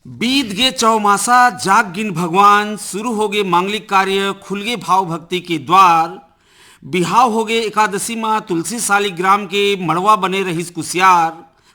बीत गे चौमासा जाग गिन भगवान, शुरू हो गए मांगलिक कार्य, खुल गए भाव भक्ति के द्वार। बिहाव हो गए एकादशी माँ, तुलसी सालिग्राम के मड़वा बने रहीस कुसियार।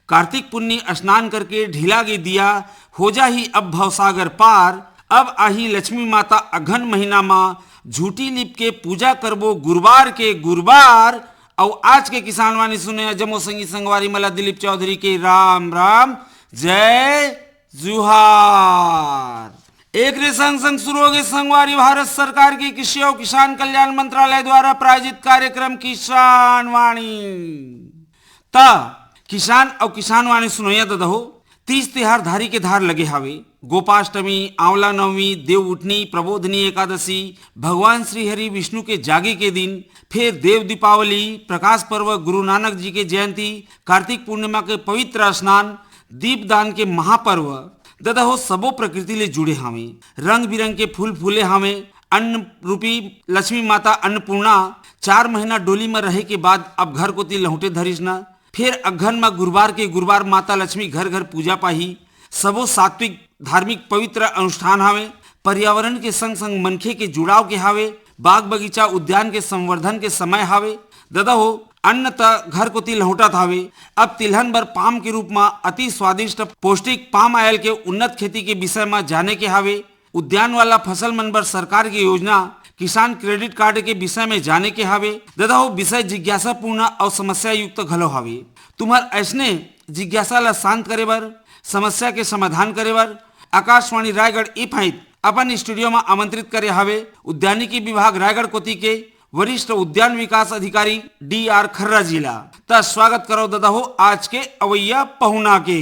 कार्तिक पुण्य स्नान करके ढीला गे दिया, हो जा ही अब भवसागर पार। अब आही लक्ष्मी माता अघन महीना माँ, झूठी लिप के पूजा करबो गुरुवार के गुरुवार। और आज के किसान वाणी सुने जमो संगी संगवारी मला दिलीप चौधरी के राम राम जय जुहार। एक रे संग संग शुरू हो गए संगवारी भारत सरकार की कृषि और किसान कल्याण मंत्रालय द्वारा प्रायोजित कार्यक्रम किसान वाणी। ता किसान और किसान वाणी सुनोया दहो। तीज तिहार धारी के धार लगे हावे। गोपाष्टमी, आंवला नवमी, देव उठनी, प्रबोधनी एकादशी, भगवान श्री हरि विष्णु के जागे के दिन, फिर देव दीपावली, प्रकाश पर्व, गुरु नानक जी के जयंती, कार्तिक पूर्णिमा के पवित्र स्नान, दीपदान के महापर्व ददा हो सबो प्रकृति ले जुड़े हावे। रंग बिरंग के फूल फूले हावे। अन्न रूपी लक्ष्मी माता अन्नपूर्णा 4 महीना डोली में रहे के बाद अब घर को ती लहुटे धरिस ना। फिर अघन में गुरुवार के गुरुवार माता लक्ष्मी घर घर पूजा पाही। सबो सात्विक धार्मिक पवित्र अनुष्ठान हावे। पर्यावरण के संग संग मनखे के जुड़ाव के हावे। बाग बगीचा उद्यान के संवर्धन के समय हावे। दादा हो अन्न त घर को तिल लहुटत हावे। अब तिलहन बर पाम के रूप में अति स्वादिष्ट पौष्टिक पाम आयल के उन्नत खेती के विषय में जाने के हावे। उद्यान वाला फसल मन बर सरकार की योजना किसान क्रेडिट कार्ड के विषय में जाने के हावे। दादा हो विषय जिज्ञासा पूर्ण और समस्या युक्त घलो हावे। तुम्हार ऐसने जिज्ञासा ला शांत करे बर, समस्या के समाधान करे बर आकाशवाणी रायगढ़ ई फाइट अपन स्टूडियो में आमंत्रित करे हावे उद्यानिकी विभाग रायगढ़ कोती के वरिष्ठ उद्यान विकास अधिकारी डी.आर. खर्रा जिला। ता स्वागत करो दादा हो आज के अवैया पहुना के।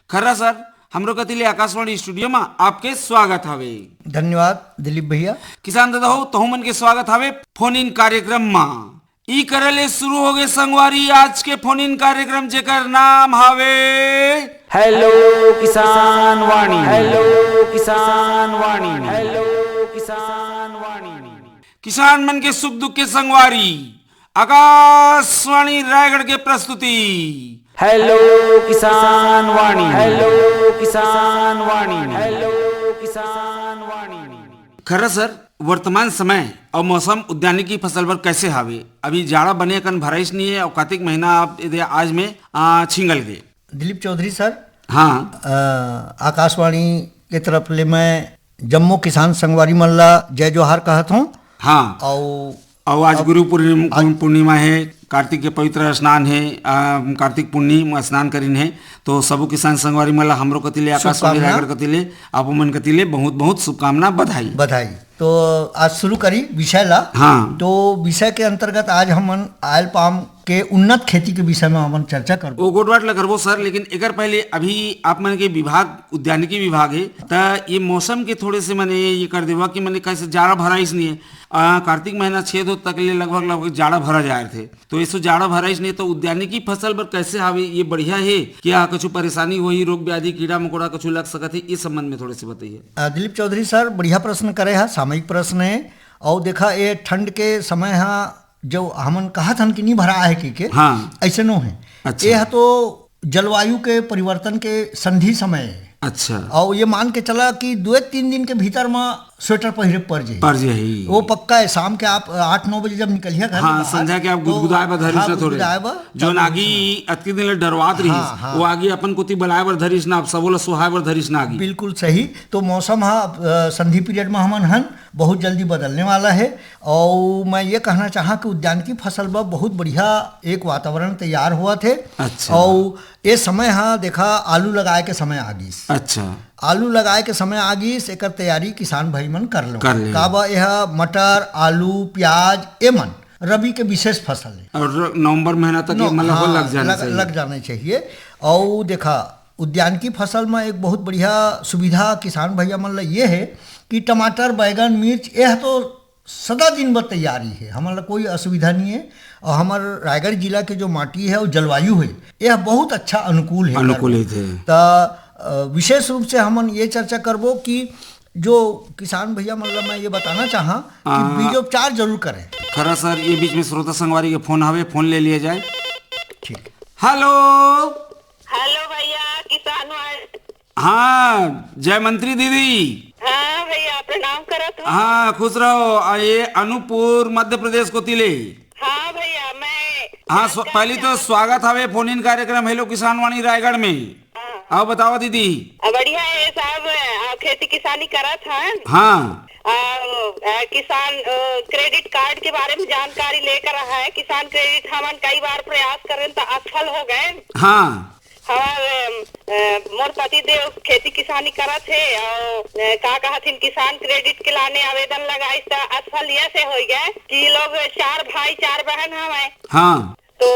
खर्रा सर, हमरो कतिले आकाशवाणी स्टूडियो में आपके स्वागत हावे। धन्यवाद दिलीप भैया। किसान दादा हो तहु मन के स्वागत हावे फोन इन कार्यक्रम में। ई करले शुरू हो गए संगवारी आज के फोन इन कार्यक्रम जेकर नाम हावे हेलो किसान वाणी। हेलो किसान वाणी। हेलो किसान वाणी। किसान मन के सुख दुख के संगवारी आकाशवाणी रायगढ़ के प्रस्तुति हेलो किसान वाणी। हेलो किसान वाणी। हेलो किसान वाणी। खरा सर, वर्तमान समय और मौसम उद्यानिकी फसल पर कैसे हावे? अभी जाड़ा बने कन भराइश नहीं है और कार्तिक महीना आप आज में छिंगल गए। दिलीप चौधरी सर, हाँ, आकाशवाणी के तरफ ले मैं जम्मू किसान संगवारी मल्ला जय जोहार कहत हूँ। हाँ, और आज गुरु पूर्णिमा है, कार्तिक के पवित्र स्नान है, कार्तिक पूर्णिमा स्नान करीन है। तो सबो किसान संगवारी मला हमरो कतिले आकाशवाणी रायगढ़ कतिले आप मन कतिले बहुत बहुत शुभकामना बधाई। तो आज शुरू करी विषय ला। हाँ, तो विषय के अंतर्गत आज हम आयल पाम के उन्नत खेती के विषय में हम चर्चा करबो। वो गोटवाट ला करबो सर, लेकिन एकर पहले अभी आप मन के विभाग उद्यानिकी विभाग है त ये मौसम के थोड़े से मैंने ये कर देवा कि मैंने कैसे जाड़ा भरा इसलिए कार्तिक महीना 6 दो तक ले लगभग जाड़ा भरा जाए थे। तो इसो जाड़ा भरा इसलिए तो उद्यानिकी फसल पर कैसे हावे ये बढ़िया है क्या? कुछ परेशानी हुई, रोग व्याधि कीड़ा मकोड़ा कुछ लग सकत है, इस संबंध में थोड़े से बताइए। दिलीप चौधरी सर, बढ़िया प्रश्न करे है, सामयिक प्रश्न है। और देखा ये ठंड के समय है जो हमन कहा था कि नहीं भरा है कि हाँ, ऐसे नो है। अच्छा। ये तो जलवायु के परिवर्तन के संधि समय है। अच्छा, और ये मान के चला कि 2-3 दिन के भीतर में स्वेटर पहिरे पड़ जाए। वो पक्का है। शाम के आप 8-9 बजे जब निकलिए घर, हाँ, संध्या के आप गुदगुदाए बर धरिस ना थोड़े जो नागी अतके दिन डरवात रही वो आगे अपन कोती बलाए बर धरिस ना, सबो ला सुहाए बर धरिस ना आगे। बिल्कुल सही। तो मौसम संधि पीरियड में हमन हन बहुत जल्दी बदलने वाला है। और मैं ये कहना चाहा कि उद्यानिकी फसल में बहुत बढ़िया एक वातावरण तैयार हुआ थे। अच्छा। और ये समय हाँ देखा आलू लगाए के समय आ गई। अच्छा, आलू लगाए के समय आ गई, एकर तैयारी किसान भाई मन कर लो। काब यह मटर, आलू, प्याज ये मन रबी के विशेष फसल है और नवंबर महीना तक मतलब लग जाने चाहिए। और देखा उद्यानिकी फसल में एक बहुत बढ़िया सुविधा किसान भैया मन ये है कि टमाटर, बैगन, मिर्च यह तो सदा दिन भर तैयारी है, हमारा कोई असुविधा नहीं है। और हमारे रायगढ़ जिला के जो माटी है और जलवायु है यह बहुत अच्छा अनुकूल है। तो विशेष रूप से हम ये चर्चा करबो कि जो किसान भैया मतलब मैं ये बताना चाहा कि बीजोपचार जरूर करें। खरा सर, ये बीच में श्रोता संगवारी के फोन हवे, फोन ले लिया जाए। ठीक। हेलो हेलो भैया, किसान हाँ जय मंत्री दीदी। हाँ भैया प्रणाम करत हूँ। हाँ खुश रहो। ये अनूपपुर मध्य प्रदेश को तिले। हाँ भैया मैं हाँ पहले तो स्वागत हवे फोन इन कार्यक्रम हेलो किसान वाणी रायगढ़ में। आओ बताओ दीदी। बढ़िया है साहब, खेती किसानी करत हैं। हाँ किसान क्रेडिट कार्ड के बारे में जानकारी लेकर रहा है। किसान क्रेडिट हमन कई बार प्रयास करें तो असफल हो गए। हाँ हमारे मोर पति देव खेती किसानी करत है और का कहथिन किसान क्रेडिट के लाने आवेदन लगाई तो असफल ये से हो गए कि लोग 4 भाई 4 बहन हमें। हाँ तो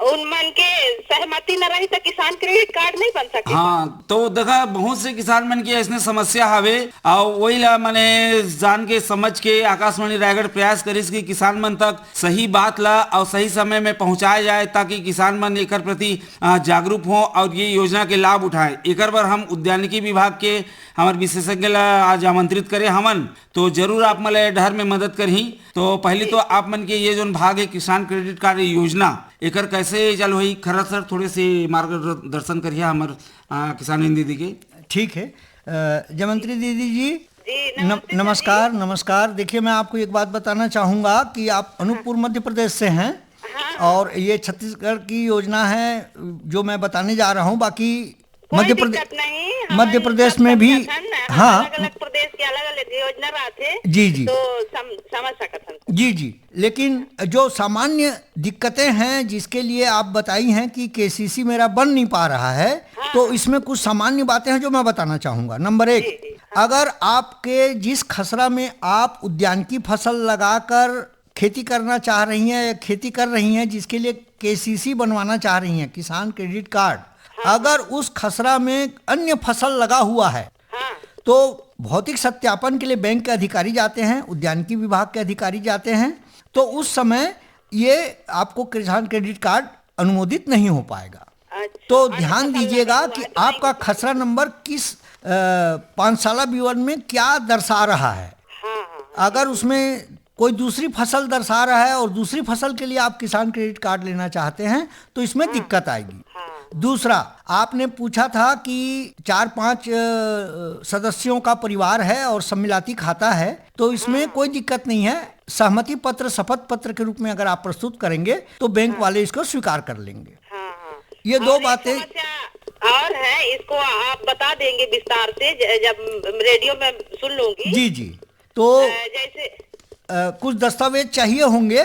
उन मन के सहमति न रही तो किसान क्रेडिट कार्ड नहीं बन सके। हाँ तो देखा बहुत से किसान मन की ऐसने समस्या हवे और वही ला मैंने जान के समझ के आकाशवाणी रायगढ़ प्रयास करिस कि किसान मन तक सही बात ला और सही समय में पहुंचाया जाए ताकि किसान मन एकर प्रति जागरूक हो और ये योजना के लाभ उठाएं। एकर पर हम उद्यानिकी विभाग के हमारे विशेषज्ञ ला आज आमंत्रित करे हमन तो जरूर आप मले डहर में मदद करही। तो पहले तो आप मन के ये जो भाग है किसान क्रेडिट कार्ड योजना एकर कैसे चालू हुई खरा सर थोड़े से मार्गदर्शन करिए हमारे किसान दीदी के। ठीक है जयमंत्री दीदी जी नमस्कार। नमस्कार। देखिए मैं आपको एक बात बताना चाहूँगा कि आप अनूपपुर मध्य प्रदेश से हैं और ये छत्तीसगढ़ की योजना है जो मैं बताने जा रहा हूँ। बाकी मध्य प्रदेश में भी हाँ अलग प्रदेश के अलग अलग योजना रहते जी जी तो समझ सकते हैं जी जी। लेकिन जो सामान्य दिक्कतें हैं जिसके लिए आप बताई हैं कि केसीसी मेरा बन नहीं पा रहा है तो इसमें कुछ सामान्य बातें हैं जो मैं बताना चाहूँगा। नंबर 1, अगर आपके जिस खसरा में आप उद्यानिकी फसल लगाकर खेती करना चाह रही हैं या खेती कर रही हैं जिसके लिए केसीसी बनवाना चाह रही हैं किसान क्रेडिट कार्ड, अगर उस खसरा में अन्य फसल लगा हुआ है तो भौतिक सत्यापन के लिए बैंक के अधिकारी जाते हैं, उद्यानिकी विभाग के अधिकारी जाते हैं। तो उस समय ये आपको किसान क्रेडिट कार्ड अनुमोदित नहीं हो पाएगा। तो ध्यान दीजिएगा कि आपका खसरा नंबर किस पांचसाला विवरण में क्या दर्शा रहा है। अगर उसमें कोई दूसरी फसल दर्शा रहा है और दूसरी फसल के लिए आप किसान क्रेडिट कार्ड लेना चाहते हैं तो इसमें दिक्कत आएगी। दूसरा, आपने पूछा था कि 4-5 सदस्यों का परिवार है और सम्मिलाती खाता है तो इसमें कोई दिक्कत नहीं है। सहमति पत्र शपथ पत्र के रूप में अगर आप प्रस्तुत करेंगे तो बैंक वाले इसको स्वीकार कर लेंगे। ये 2 बातें और है, इसको आप बता देंगे विस्तार से जब रेडियो में सुन लूंगी। जी जी। तो जैसे कुछ दस्तावेज चाहिए होंगे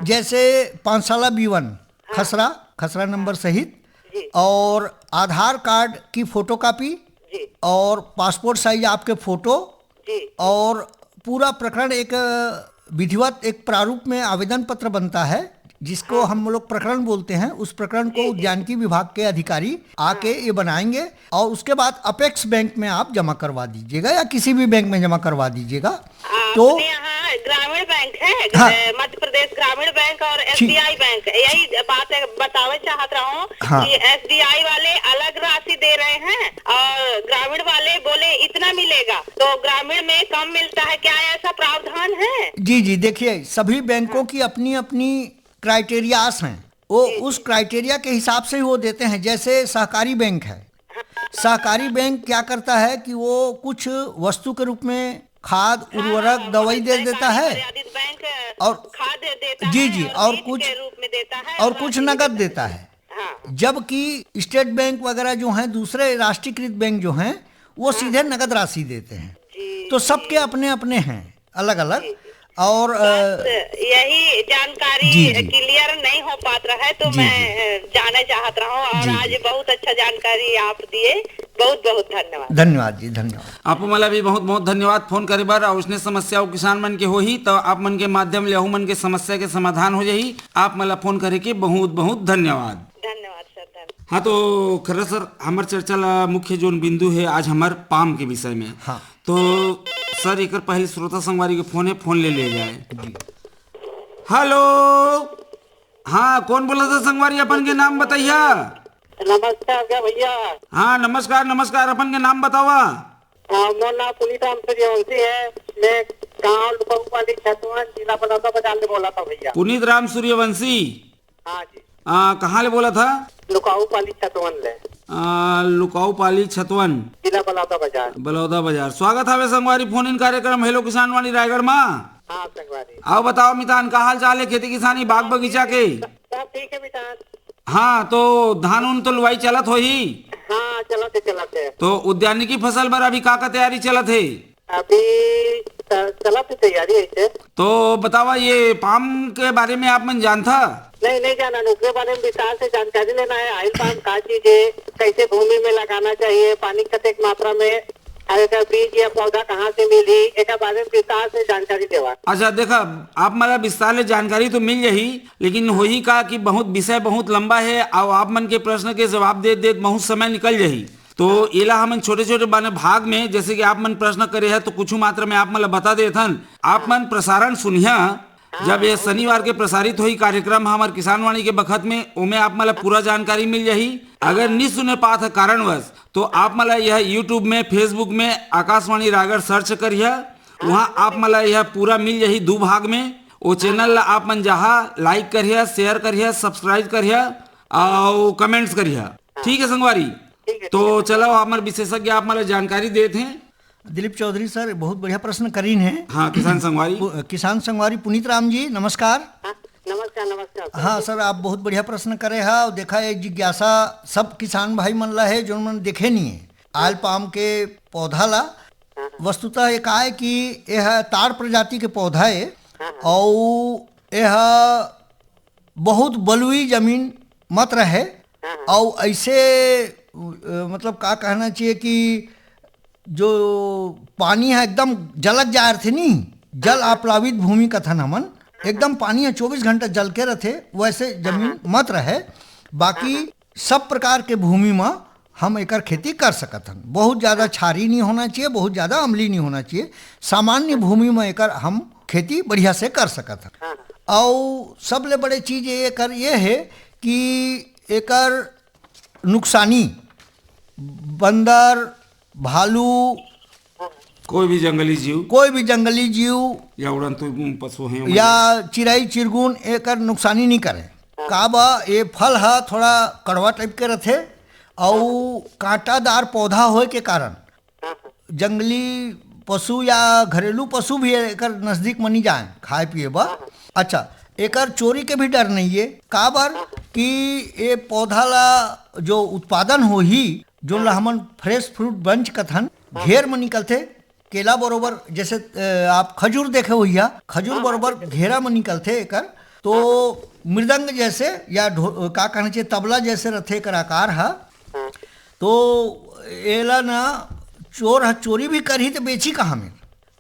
जैसे पांचसाला B1 खसरा नंबर सहित और आधार कार्ड की फोटोकॉपी और पासपोर्ट साइज आपके फोटो और पूरा प्रकरण एक विधिवत एक प्रारूप में आवेदन पत्र बनता है जिसको हम लोग प्रकरण बोलते हैं। उस प्रकरण को उद्यानिकी विभाग के अधिकारी आके ये बनाएंगे और उसके बाद अपेक्स बैंक में आप जमा करवा दीजिएगा या किसी भी बैंक में जमा करवा दीजिएगा। तो ग्रामीण बैंक है मध्य प्रदेश ग्रामीण बैंक और SBI बैंक, यही बात बतावे चाहत रहा हूँ कि SBI वाले अलग राशि दे रहे हैं और ग्रामीण वाले बोले इतना मिलेगा तो ग्रामीण में कम मिलता है। क्या ऐसा प्रावधान है? जी जी। देखिए सभी बैंकों की अपनी अपनी क्राइटेरियास हैं, वो उस क्राइटेरिया के हिसाब से ही वो देते हैं। जैसे सहकारी बैंक है, सहकारी बैंक क्या करता है कि वो कुछ वस्तु के रूप में खाद उर्वरक दवाई दे देता है और खाद देता जी है जी और कुछ रूप में देता है और कुछ नगद देता है। जबकि स्टेट बैंक वगैरह जो हैं दूसरे राष्ट्रीयकृत बैंक जो हैं वो सीधे नगद राशि देते हैं। तो सबके अपने अपने हैं अलग अलग। और यही जानकारी क्लियर नहीं हो पाता है तो मैं जानना चाहत रहा हूँ और आज बहुत अच्छा जानकारी आप दिए। बहुत बहुत धन्यवाद। धन्यवाद जी धन्यवाद। आपको मला भी बहुत बहुत धन्यवाद फोन करे बार। और उसने समस्या किसान मन के हो ही तो आप मन के माध्यम ले मन के समस्या के समाधान हो जाही। आप मला फोन करे के बहुत बहुत धन्यवाद। धन्यवाद सर। हाँ तो खरा सर हमार चर्चा ला मुख्य जो बिंदु है आज हमार पाम के विषय में। हाँ तो सर एक पहले श्रोता संगवारी के फोन है, फोन ले जाए। हेलो हाँ कौन बोला था संगवारी? अपन के नाम बताइया। नमस्कार क्या भैया? हाँ नमस्कार नमस्कार। अपन के नाम बतावा। मोर नाम पुनीत राम सूर्यवंशी है। मैं गाँव लुकाऊपाली छतवन जिला बलौदा बाजार से बोला था भैया। पुनीत राम सूर्यवंशी? हाँ जी। कहाँ ले बोला था? लुकाऊपाली छतवन ले। लुकाऊ पाली छतवन जिला बलौदा बाजार। बलौदा बाजार। स्वागत है संगवारी फोन इन कार्यक्रम हेलो किसान वाणी रायगढ़ में। हाँ संगवारी। आओ बताओ मितान का हाल चाल है खेती किसानी बाग बगीचा के? सब ठीक है मितान। हाँ तो धान उन तो लुवाई चलत हो ही? हाँ चलते। तो उद्यानिकी फसल पर अभी का तैयारी चलत है? अभी चलते तैयारी ऐसे। तो बतावा ये पाम के बारे में आप मन जानता? नहीं जाना, उसके बारे में विस्तार से जानकारी लेना है। आयल पाम का चीज है, कैसे भूमि में लगाना चाहिए, पानी कतेक मात्रा में, अगर बीज या पौधा कहाँ से मिली, एक बारे में विस्तार से जानकारी देवा। अच्छा देखा आप मेरा विस्तार से जानकारी तो मिल जाही, लेकिन वही का कि बहुत विषय बहुत लंबा है और आप मन के प्रश्न के जवाब दे बहुत समय निकल जाही। तो इला हमन छोटे छोटे बाने भाग में, जैसे कि आप मन प्रश्न करे है तो कुछ मात्रा में आप मतलब बता देथन। आप मन प्रसारण सुनिया जब ये शनिवार के प्रसारित हुई कार्यक्रम हमारे किसान वाणी के बखत में, उमें आप मतलब पूरा जानकारी मिल जाही। अगर नहीं सुने पात है कारणवश तो आप मतलब यह यूट्यूब में फेसबुक में आकाशवाणी रायगढ़ सर्च करिए, वहाँ आप मतलब यह पूरा मिल जाही 2 भाग में। वो चैनल ला आप मन जहाँ लाइक करिए, शेयर करिए, सब्सक्राइब करिए और कमेंट्स करिए। ठीक है संगवारी? तो चलो हमारे विशेषज्ञ आप मतलब जानकारी देते हैं। दिलीप चौधरी सर बहुत बढ़िया प्रश्न करीन है। हाँ किसान संगवारी पुनीत राम जी नमस्कार। नमस्कार। हाँ सर आप बहुत बढ़िया प्रश्न करे है और देखा है जिज्ञासा सब किसान भाई मन ला है जो मन देखे नहीं है आयल पाम के पौधा ला। वस्तुतः एक है कि यह ताड़ प्रजाति के पौधा है और यह बहुत बलुई जमीन मत रहे और ऐसे मतलब का कहना चाहिए कि जो पानी है एकदम जलक जा रहे थे नहीं, जल आप्लावित भूमि कथन हमन एकदम पानी है 24 घंटा जल के रहे, वैसे जमीन मत रहे। बाकी सब प्रकार के भूमि में हम एकर खेती कर सकत हन। बहुत ज़्यादा क्षारी नहीं होना चाहिए, बहुत ज़्यादा अम्लीय नहीं होना चाहिए, सामान्य भूमि में एकर हम खेती बढ़िया से कर सकत हन। और सबले बड़े चीज़ ये है कि एकर नुकसानी बंदर, भालू, कोई भी जंगली जीव या उड़नत पशु हैं या चिड़ई चिरगुन एकर नुकसानी नहीं करे। का बा ये फल है थोड़ा कड़वा टाइप के रहते और कांटादार पौधा होए के कारण जंगली पशु या घरेलू पशु भी एकर नजदीक मनी जाए खाए पिए बा। अच्छा एकर चोरी के भी डर नहीं है। का बार कि ये पौधा ला जो उत्पादन हो ही जो ला हमन फ्रेश फ्रूट बंच कथन घेर में निकलते, केला बरोबर जैसे आप खजूर देखे हुआ खजूर बरोबर घेरा में निकलते एकर। तो मृदंग जैसे या का कहना चाहिए तबला जैसे रहते एकर आकार है। तो एला ना चोर चोरी भी करी तो बेची कहाँ में।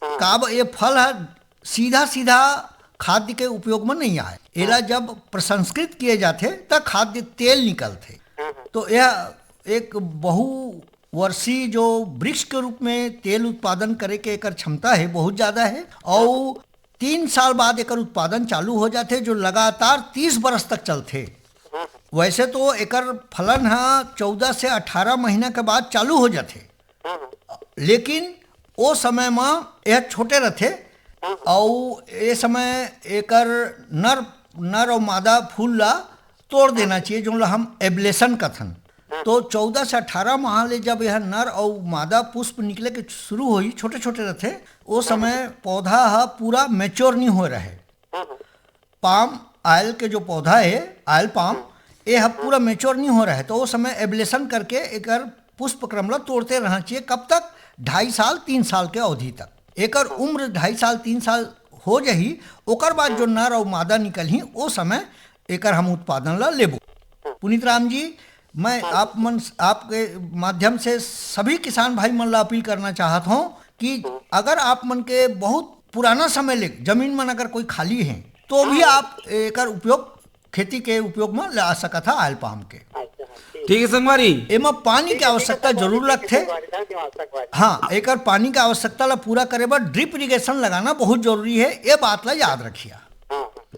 का ये फल है सीधा खाद्य के उपयोग में नहीं आए। एला जब प्रसंस्कृत किए जाते तब खाद्य तेल निकलते। तो यह एक बहुवर्षीय जो वृक्ष के रूप में तेल उत्पादन करे के एकर क्षमता है बहुत ज़्यादा है और 3 साल बाद एकर उत्पादन चालू हो जाते जो लगातार 30 बरस तक चलते। वैसे तो एकर फलन है 14 से 18 महीना के बाद चालू हो जाते, लेकिन वो समय में यह छोटे रहते और ये समय एकर नर और मादा फूल ला तोड़ देना चाहिए जो हम एब्लेशन कथन। तो 14 से 18 माह ले जब यह नर और मादा पुष्प निकले के शुरू हुई छोटे छोटे रहते, वो समय पौधा है पूरा मैच्योर नहीं हो रहे। पाम आयल के जो पौधा है आयल पाम ये है पूरा मैच्योर नहीं हो रहा है। तो वो समय एब्लेशन करके एकर पुष्प क्रम ला तोड़ते रहना चाहिए। कब तक? 2.5 साल 3 साल के अवधि तक। एकर उम्र 2.5 साल 3 साल हो जाही ओकर बाद जो नर और मादा निकल ही वो समय एकर हम उत्पादन ला लेबो। पुनीत राम जी मैं आपके माध्यम से सभी किसान भाई मन ला अपील करना चाहत हूँ कि अगर आप मन के बहुत पुराना समय ले जमीन में अगर कोई खाली है तो भी आप एकर उपयोग खेती के उपयोग में ला सकत है आयल पाम के। ठीक है संगवारी? एमा पानी की आवश्यकता जरूर लगते। हाँ एकर पानी की आवश्यकता ला पूरा करे बर ड्रिप इरिगेशन लगाना बहुत जरूरी है, ये बात ला याद रखिए।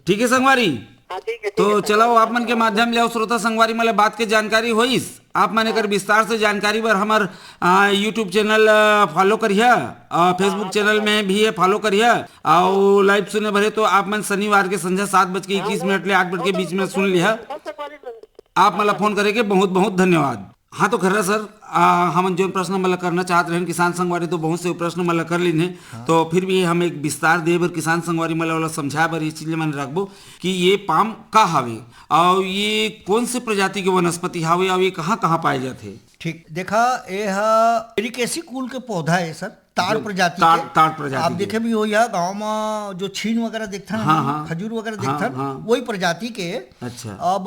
ठीक है संगवारी? तो चलो आप मन के माध्यम ले श्रोता संगवारी मतलब बात के जानकारी होइस। आप मन एकर विस्तार से जानकारी बर हमार यूट्यूब चैनल फॉलो करिए, फेसबुक चैनल में भी है फॉलो करिए और लाइव सुने भरे तो आप मन शनिवार के संध्या 7:21 ले 8 बजे के बीच में सुन लिया। आप मतलब फोन करे के बहुत बहुत धन्यवाद। हाँ तो खरा सर हम जो प्रश्न मतलब करना चाहते रहे किसान संगवारी तो बहुत से प्रश्न मतलब कर लीने तो फिर भी हम एक विस्तार दे बर किसान संगवारी मतलब समझाए बर ये चीज मैंने रखबो कि ये पाम का हवे और ये कौन से प्रजाति के वनस्पति हवे और ये कहाँ कहाँ पाए जाते। ठीक देखा यह एरिकेसी कुल के पौधा है सर, ताड़ प्रजाति ताड़ प्रजाति आप देखे भी हो यह गांव में जो छीन वगैरह देखते हैं, हाँ, खजूर वगैरह देखते हैं, वही प्रजाति के। अच्छा अब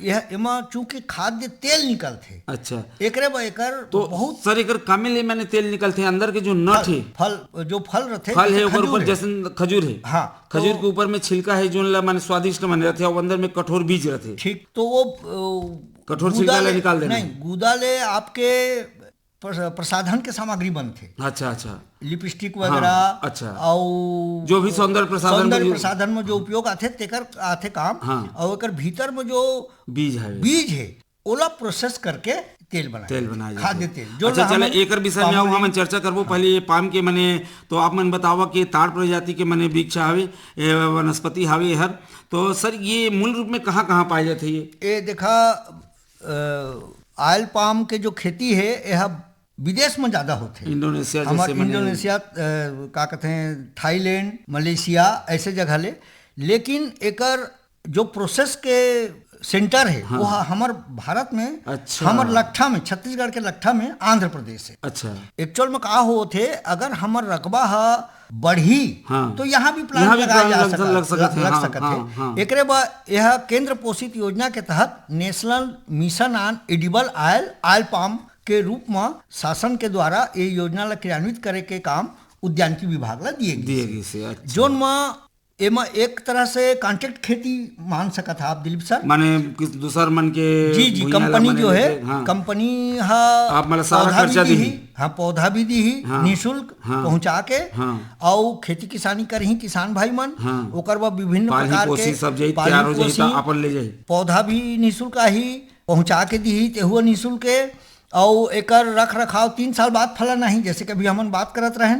यह एमा चूंकि खाद्य तेल निकलते, अच्छा एकरे ब एकर तो बहुत सर एकर कामे ले मैंने तेल निकलते अंदर के जो नट है फल जो फल रहते फल है जैसे ऊपर जैसे खजूर है, हाँ खजूर के ऊपर में छिलका है जो माने स्वादिष्ट माने रहते और अंदर में कठोर बीज रहते। ठीक तो वो कठोर छिलका ले निकाल देना नहीं, गूदा ले आपके प्रसाधन के सामग्री बनते। अच्छा अच्छा लिपस्टिक वगैरह, अच्छा और जो भी सौंदर्य प्रसाधन में जो उपयोग आते तेकर आते काम, और एकर भीतर में जो बीज है ओला प्रोसेस करके तेल बनाया खाद्य तेल जो अच्छा चले एकर विषय में हम चर्चा करबो। पहले ये पाम के मने तो आप मन बतावा कि ताड़ प्रजाति के मने वृक्ष हवे वनस्पति हवे हर, तो सर ये मूल रूप में कहाँ कहाँ पाए जाते ये देखा ऑयल पाम के जो खेती है यह विदेश में ज्यादा होते हैं। इंडोनेशिया हमारे इंडोनेशिया का कहते हैं थाईलैंड मलेशिया ऐसे जगह ले, लेकिन एकर जो प्रोसेस के सेंटर है वो हमार भारत में, अच्छा। हमार लट्ठा में, छत्तीसगढ़ के लट्ठा में आंध्र प्रदेश है। अच्छा एक्चुअल में कहा हो थे अगर हमार रकबा बढ़ी तो यहाँ भी प्लांट लगाया जा सकता है। एकरे बाद यह केंद्र पोषित योजना के तहत national mission on edible oil palm के रूप में शासन के द्वारा ये योजना ला क्रियान्वित करे के काम उद्यानिकी विभाग ला दिए गए, जोन में एमा एक तरह से कॉन्ट्रैक्ट खेती मान सकता आप दिलीप सर, माने किस दूसर मन के जी कंपनी जो है कंपनी आप मतलब सारा खर्चा दी हाँ पौधा भी दी निःशुल्क पहुंचा के और खेती किसानी कर ही किसान भाई मन ओकर बाद विभिन्न प्रकार के पौधा भी निःशुल्क ही पहुंचा के दी तेहुआ निःशुल्क और एकर रख रखाव 3 साल बाद फला नहीं, जैसे कभी हम बात करत रहे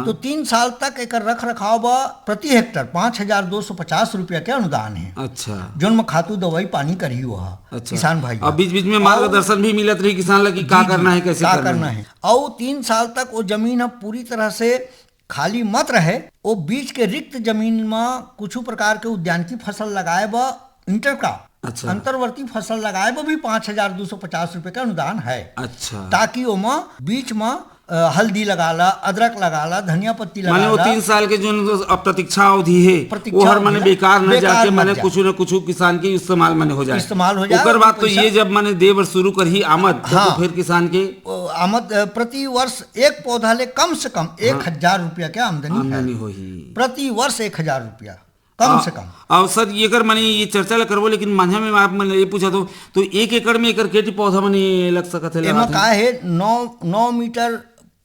तो 3 साल तक एकर रख रखाव प्रति हेक्टर 5,250 रुपया के अनुदान है। अच्छा जो में खातू दवाई पानी करी हुआ अच्छा। किसान भाई अब बीच बीच में मार्गदर्शन भी मिलत रही किसान लगी क्या करना है कैसे करना है, और 3 साल तक वो जमीन अब पूरी तरह से खाली मत रहे, वो बीच के रिक्त जमीन में कुछ प्रकार के उद्यानिकी फसल लगाए व इंटरक्रॉप अच्छा। अंतर्वर्ती फसल लगाए वो भी 5,250 रुपए का अनुदान है। अच्छा ताकि वो बीच में हल्दी लगाला, अदरक लगाला, धनिया पत्ती लगाला, वो 3 साल के जो प्रतीक्षा अवधि है वो हर माने बेकार न जाके माने कुछ न कुछ किसान के इस्तेमाल माने हो जाए ओकर बाद तो ये जब माने देवर शुरू कर ही आमद तो फिर किसान के आमद प्रति वर्ष एक पौधा ले कम से कम 1,000 रुपया के आमदनी हो प्रति वर्ष 1,000 रुपया कम से कम। और सर ये कर मैंने ये चर्चा करबो, लेकिन माझा में आप मैंने ये पूछा तो 1 एकड़ में एकर केटी पौधा मने लग सकत है? एमा का है 9 मीटर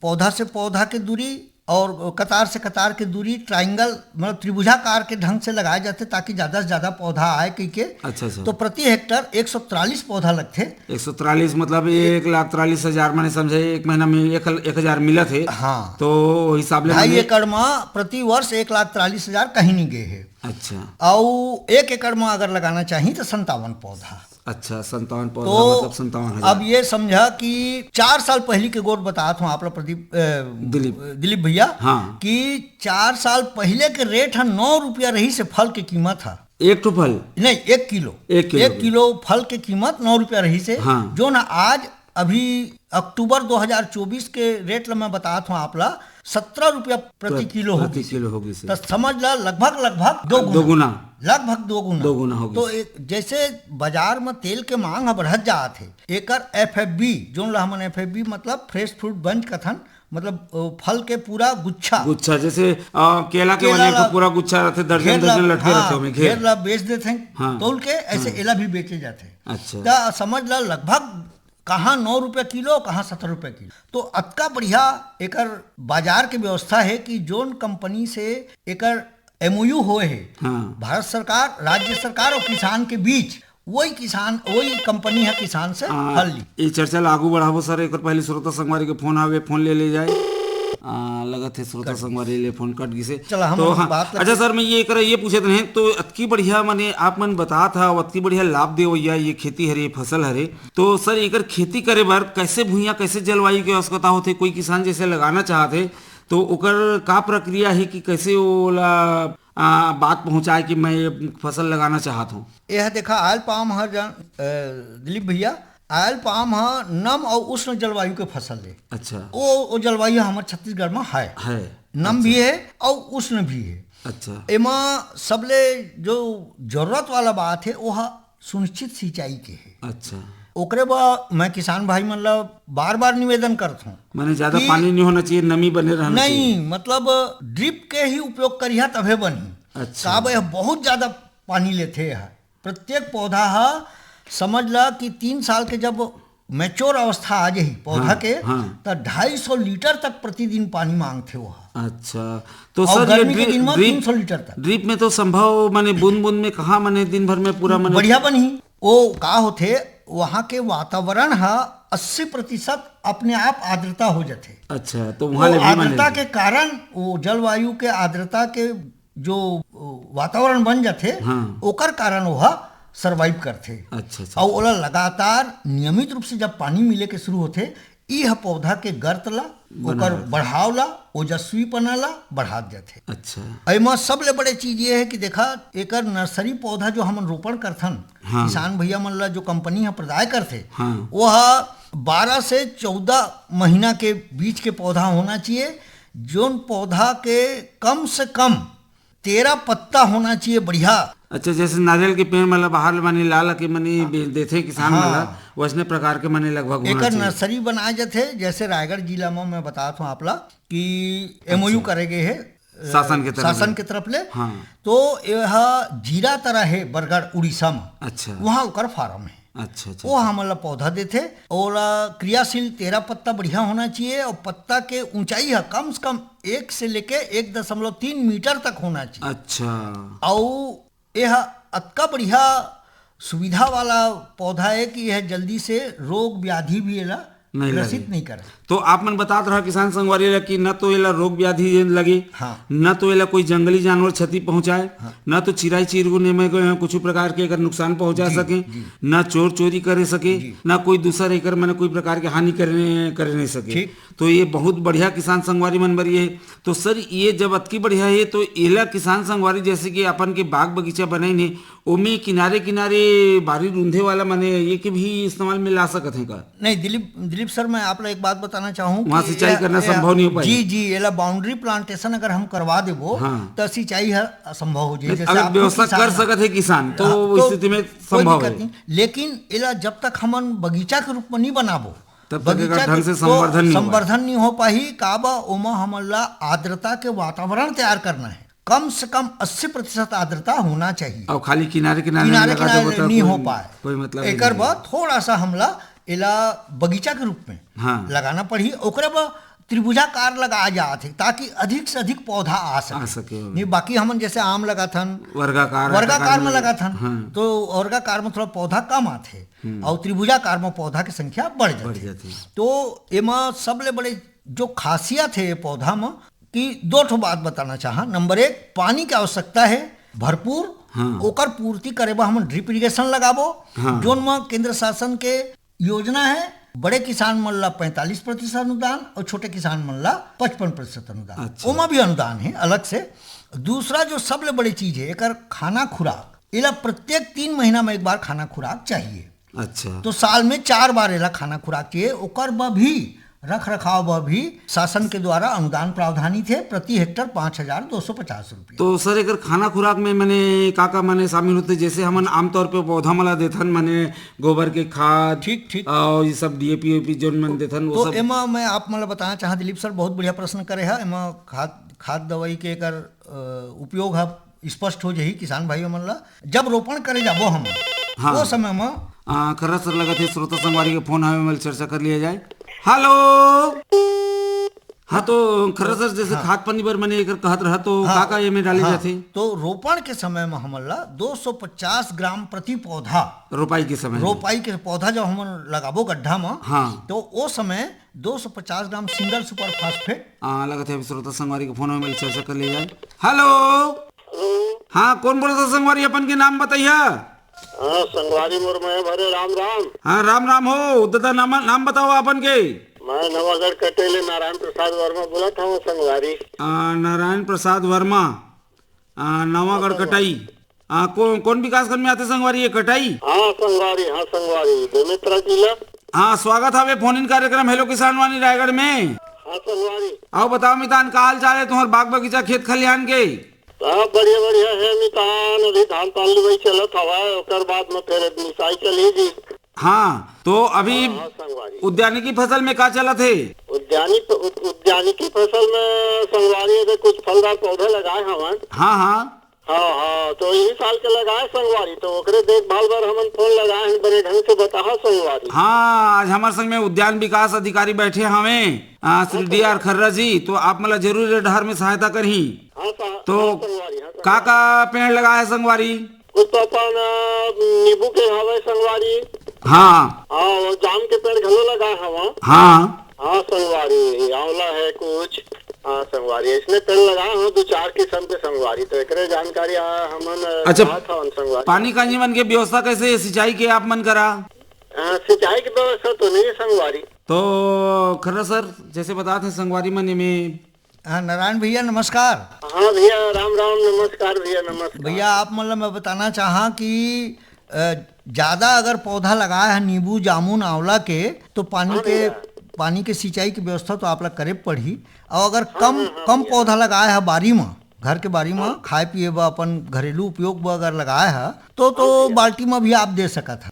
पौधा से पौधा के दूरी और कतार से कतार के दूरी ट्रायंगल मतलब त्रिभुजाकार के ढंग से लगाए जाते ताकि ज्यादा से ज्यादा पौधा आए के। अच्छा तो प्रति हेक्टर 143 पौधा लगते। 143 मतलब 1,43,000 मैंने समझे एक महीना में 1,000 मिला थे। हाँ तो हिसाब ले 2.5 एकड़ में प्रति वर्ष 1,43,000 कहीं नहीं गए है। अच्छा और 1 एकड़ में अगर लगाना चाहिए तो 57 पौधा। अच्छा 57 पौधा तो मतलब 57,000। अब ये समझा कि 4 साल पहले के गोट बताया था आप दिलीप भैया कि 4 साल पहले के रेट है 9 रुपया रही से फल की कीमत है। एक तो फल नहीं 1 किलो फल की कीमत 9 रुपया रही से जो ना आज अभी अक्टूबर 2024 के रेट ला मैं बताया था आप 17 रुपया प्रति किलो होगी तो समझ ला लगभग दो गुना लगभग दो गुना होगी। तो जैसे बाजार में तेल के मांग बढ़त जात है एकर FFB जो हमन FFB मतलब फ्रेश फ्रूट बंच कथन मतलब फल के पूरा गुच्छा जैसे केला के बने का पूरा गुच्छा रहते दर्जन लटके रहते हैं घेर ला बेच देते हैं तोल के ऐसे एला भी बेचे जाते हैं। अच्छा समझ ला लगभग कहाँ 9 रुपया किलो कहाँ 17 रुपया किलो। तो अतका बढ़िया एकर बाजार के व्यवस्था है कि जोन कंपनी से एकर MOU होए है भारत सरकार राज्य सरकार और किसान के बीच वही कंपनी है किसान से फल ली। ये चर्चा लागू बढ़ावो सर एक पहले श्रोता संगवारी के फोन आवे फोन ले जाए। लगत है श्रोता संगवारी ले फोन कट गिसे। चला हम तो हाँ, बात अच्छा सर मैं ये ये पूछे थे तो अतकी बढ़िया माने आप मन बता था अतकी बढ़िया लाभ दे भैया ये खेती हरे फसल हरे, तो सर एकर खेती करे बर कैसे भूइया कैसे जलवायु के आवश्यकता होथे? कोई किसान जैसे लगाना चाहते तो ओकर का प्रक्रिया है कि कैसे ओला बात पहुंचाए कि मैं ये फसल लगाना चाहत हूँ? यह देखा आयल पाम हर दिलीप भैया, आयल पाम ह नम और उष्ण जलवायु के फसल है। अच्छा, वो जलवायु हमारे छत्तीसगढ़ में है नम भी है और उष्ण भी है। अच्छा, एमा सबले जो जरूरत वाला बात है वो सुनिश्चित सिंचाई के है। अच्छा, ओकरे बा मैं किसान भाई मतलब बार बार निवेदन करता हूँ माने ज्यादा पानी नहीं होना चाहिए, नमी बने रहना चाहिए। नहीं मतलब ड्रिप के ही उपयोग करिया तभे बनी। अच्छा, काब यह बहुत ज्यादा पानी लेते है। प्रत्येक पौधा समझ ला कि 3 साल के जब मैच्योर अवस्था आ जाही पौधा के तो 250 लीटर तक प्रतिदिन पानी मांगते वो। अच्छा, तो और सर गर्मी के दिन में 300 लीटर तक। ड्रिप में तो संभव माने बूंद बूंद में कहाँ माने दिन भर में पूरा माने बढ़िया बनी। वो का होते वहाँ के वातावरण 80% अपने आप आर्द्रता हो जाते। अच्छा, तो वहाँ ले भी आर्द्रता के कारण वो जलवायु के आर्द्रता के जो वातावरण बन जाते ओकर कारण वह सरवाइव करते। अच्छा, और ओला लगातार नियमित रूप से जब पानी मिले के शुरू होते यह पौधा के गर्तला ओकर बढ़ावला ओजस्वीपनाला बढ़ा जाते। अच्छा, एमा सबले बड़े चीज ये है कि देखा एकर नर्सरी पौधा जो हम रोपण करथन किसान भैया मन ला जो कंपनी है प्रदाय करते वह 12 से 14 महीना के बीच के पौधा होना चाहिए। जोन पौधा के कम से कम 13 पत्ता होना चाहिए बढ़िया। अच्छा, जैसे नारियल के पेड़ मतलब बाहर माने लाल के मनी देते किसान वाला वैसने प्रकार के मने लगभग होना एकर चाहिए। नर्सरी बनाए जाते जैसे रायगढ़ जिला में मैं बताता हूँ आपला कि एमओयू करे गए है शासन के तरफ ले। तो यह जीरा तरह है बरगढ़ उड़ीसा में। अच्छा, वहाँ ओकर फार्म है। अच्छा, वो हमला पौधा देते और क्रियाशील 13 पत्ता बढ़िया होना चाहिए और पत्ता के ऊंचाई है कम से कम 1 से लेके 1.3 मीटर तक होना चाहिए। अच्छा, और यह अतका बढ़िया सुविधा वाला पौधा है कि यह जल्दी से रोग व्याधि भी एला ग्रसित नहीं करे। तो आप मन बतात रहा किसान संगवारी ला कि न तो एला रोग व्याधि लगे, न तो एला कोई जंगली जानवर क्षति पहुंचाए, न तो चिराई चिरगुने में कुछ प्रकार के अगर नुकसान पहुंचा सके, न चोर चोरी करे सके, न कोई दूसरा एकर मैंने कोई प्रकार के हानि करे नहीं सके। तो ये बहुत बढ़िया किसान संगवारी मन बरी है। तो सर ये जब अतकी बढ़िया है तो एला किसान संगवारी जैसे कि अपन के बाग बगीचा बनाई ने ओमे किनारे किनारे बारी रूंधे वाला माने ये के भी इस्तेमाल में ला सकते हैं का? नहीं दिलीप सर मैं आप एक बात बताना चाहूँ वहाँ सिंचाई करना संभव नहीं हो पाएगा। जी एला बाउंड्री प्लांटेशन अगर हम करवा देबो तो सिंचाई है असंभव हो जाए। अगर व्यवस्था कर सकते है किसान तो स्थिति में संभव है। लेकिन एला जब तक हमन बगीचा के रूप में नहीं बनाबो तब तक ढंग से संवर्धन नहीं हो पाही। काबा ओमा हमला आर्द्रता के वातावरण तैयार करना है। कम से कम 80% आर्द्रता होना चाहिए और खाली किनारे नहीं हो पाए कोई मतलब एकर बाद थोड़ा सा हमला एला बगीचा के रूप में लगाना पड़ी। ओकरे बाद त्रिभुजाकार लगाया जाते ताकि अधिक से अधिक पौधा आ सके। नहीं बाकी हमन जैसे आम लगाथन वर्गाकार में लगाथन तो वर्गाकार में थोड़ा पौधा कम आते और त्रिभुजाकार में पौधा की संख्या बढ़ जाती। तो एमा सबले बड़े जो खासियत है पौधा में कि 2 बात बताना चाहा। नंबर 1 पानी की आवश्यकता है भरपूर ओकर पूर्ति करे बा हम ड्रिप इरिगेशन लगाबो जोन में केंद्र शासन के योजना है। बड़े किसान मन ला 45% अनुदान और छोटे किसान मन ला 55% अनुदान। ओमा भी अनुदान है अलग से। दूसरा जो सबले बड़ी चीज है एकर खाना खुराक एला प्रत्येक 3 महीना में एक बार खाना खुराक चाहिए। अच्छा, तो साल में 4 बार एला खाना खुराक चाहिए। ओकर भी रख रखाव भी शासन के द्वारा अनुदान प्रावधानी थे प्रति हेक्टर 5,250 रुपये। तो सर एक खाना खुराक में मैंने का मैंने शामिल होते जैसे हमन आमतौर पे पौधा मला देथन मैंने गोबर के खाद ठीक और ये सब डीएपी जो मन देथन वो तो सब। एमा मैं आप मतलब बताना चाहा दिलीप सर बहुत बढ़िया प्रश्न करे है। एमा खाद दवाई के एकर उपयोग है स्पष्ट हो जाही किसान भाई मन ला जब रोपण करे जाबो हम वो समय में खरा सर लगा थे श्रोता संगवारी के फोन आवे में चर्चा कर लिया जाए। हेलो हाँ तो खरा सर जैसे खाद पानी बर मने एकर कहत रहा तो हाँ, का ये में डाले हाँ, जाथे तो रोपण के समय में हमला 250 ग्राम प्रति पौधा रोपाई के समय में? रोपाई के पौधा जब हम लगाबो गड्ढा में, हाँ। तो वो समय 250 ग्राम सिंगल सुपर फास्फेट। लगत है अभी श्रोता संगवारी के फोन में मिल चर्चा कर ले जाए। हेलो, हाँ कौन बोला था संगवारी, अपन के नाम बताइए। हाँ संगवारी मुर्मू है भरे राम राम। हाँ राम राम हो, दादा नाम बताओ अपन के। मैं नवागढ़ कटेले नारायण प्रसाद वर्मा बोला था हूँ संगवारी। नारायण प्रसाद वर्मा, नवागढ़ कटाई। कौन विकास खंड में आते संगवारी, ये कटाई? हाँ संगवारी बेमेतरा जिला। हाँ स्वागत है फोन इन कार्यक्रम हेलो किसान वाणी रायगढ़ में। हाँ संगवारी। आओ बताओ मितान का हाल चाल है तुम्हारे बाग बगीचा खेत खलिहान के? बढ़िया है मितान, अभी धान पान लुवाई चलत हवा, ओकर बाद में फिर मिसाई चलेगी। हाँ तो अभी हाँ संगवारी। उद्यानिकी फसल में का चला थे? उद्यानिकी फसल में संगवारी अगर कुछ फलदार पौधे लगाए हवन। हाँ हाँ हाँ तो यही साल के लगाए संगवारी, तो ओकरे देखभाल बर हमन फोन लगाए हैं, बड़े ढंग से बताहा संगवारी। हाँ आज हमारे संग में उद्यान विकास अधिकारी बैठे हमें श्री डी.आर. खर्रा जी, तो आप मतलब जरूर डहर में सहायता करही। तो का पेड़ लगा है संगवारी? कुछ तो अपन नींबू के हवा संगवारी। हाँ हाँ जाम के पेड़ घलो लगाए हवा। हाँ हाँ संगवारी, आंवला है कुछ। हाँ संगवारी इसने पेड़ लगाए हो 2-4 किस्म के संगवारी, तो एकरे जानकारी हमन अच्छा संगवारी। पानी का जीवन के व्यवस्था कैसे, सिंचाई के आप मन करा? सिंचाई की व्यवस्था तो नहीं है संगवारी। तो खरा सर जैसे बताते हैं संगवारी मन में। नारायण भैया नमस्कार। हाँ भैया राम राम, नमस्कार भैया नमस्कार। भैया आप मतलब मैं बताना चाहा कि ज़्यादा अगर पौधा लगाया है नींबू जामुन आंवला के, तो पानी के सिंचाई की व्यवस्था तो आप लोग करे पड़ी। और अगर कम पौधा लगाया है बारी में, घर के बारी में खाए पिए व अपन घरेलू उपयोग व अगर लगाया है तो बाल्टी में भी आप दे सकत है।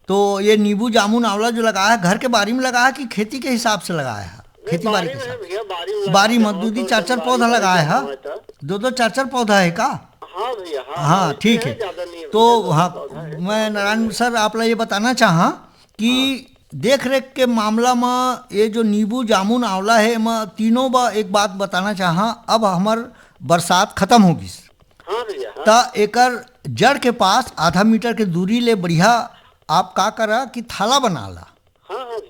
तो ये नींबू जामुन आंवला जो लगाया है घर के बारी में लगाया कि खेती के हिसाब से लगाया है? खेती बारी के हिसाब, बारी में 2-2 4-4 पौधा लगाया है? 2-2 4-4 पौधा है का? हाँ भैया हाँ ठीक है। तो हाँ मैं नारायण सर आप लोग ये बताना चाहा कि देख रेख के मामला में ये जो नींबू जामुन आंवला है, मैं तीनों एक बात बताना चाहा। अब हमार बरसात खत्म होगी तो एकर जड़ के पास आधा मीटर के दूरी ले बढ़िया आप का करा कि थाला बना ला,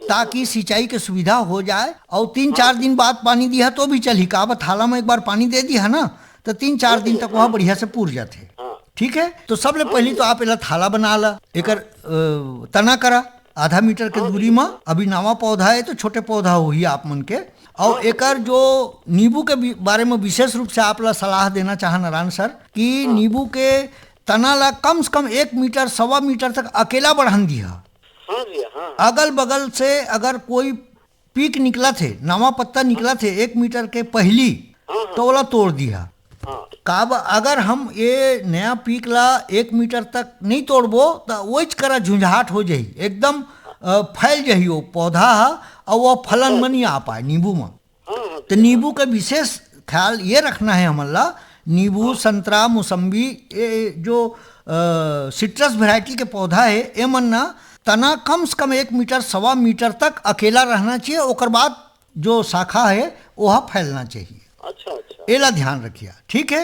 ताकि सिंचाई की सुविधा हो जाए। और 3-4 दिन बाद पानी दिया तो भी चली का, अब थाला में एक बार पानी दे दिया ना तो 3-4 दिन तक वहाँ बढ़िया से पूर जाते। ठीक है, तो सबले पहले तो आप एला थाला बना ला, एकर तना करा आधा मीटर के दूरी में। अभी नवा पौधा है तो छोटे पौधा हो ही आप मन के। और एकर जो नींबू के बारे में विशेष रूप से आप ला सलाह देना चाह नारायण सर कि नींबू के तना ला कम से कम 1 मीटर 1.25 मीटर तक अकेला बढ़ान दिया। अगल बगल से अगर कोई पीक निकला थे, नवा पत्ता निकला थे 1 मीटर के पहली, तो वाला तोड़ दिया। काब अगर हम ये नया पीक ला 1 मीटर तक नहीं तोड़बो तो वही करा झुंझाट हो जाही, एकदम फैल जाही वो पौधा और वो फलन में नहीं आ पाए नींबू में। तो नींबू का विशेष ख्याल ये रखना है हमला। नींबू संतरा मौसम्बी ये जो सिट्रस वैरायटी के पौधा है, ये मन ना तना कम से कम 1 मीटर 1.25 मीटर तक अकेला रहना चाहिए, ओकर बाद जो शाखा है वह फैलना चाहिए। अच्छा एला ध्यान रखिए, ठीक है।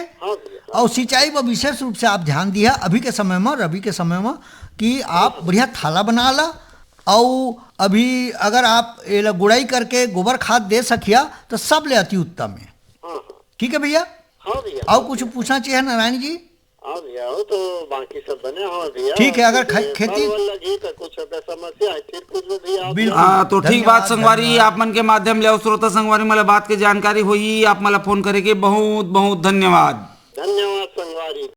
और सिंचाई पर विशेष रूप से आप ध्यान दिया अभी के समय में, रबी के समय में, कि आप बढ़िया थाला बना ला। और अभी अगर आप एला गुड़ाई करके गोबर खाद दे सकिया तो सब ले अति उत्तम है। ठीक है भैया। और कुछ पूछना चाहिए नारायण जी? तो बाकी सब बने हो भैया। ठीक है, अगर खेती तो कुछ समस्या है फिर कुछ बिल्कुल। हाँ तो ठीक बात संगवारी, आप मन के माध्यम ले श्रोता संगवारी मला बात के जानकारी हुई, आप मला फोन करे के बहुत बहुत धन्यवाद। धन्यवाद संगवारी।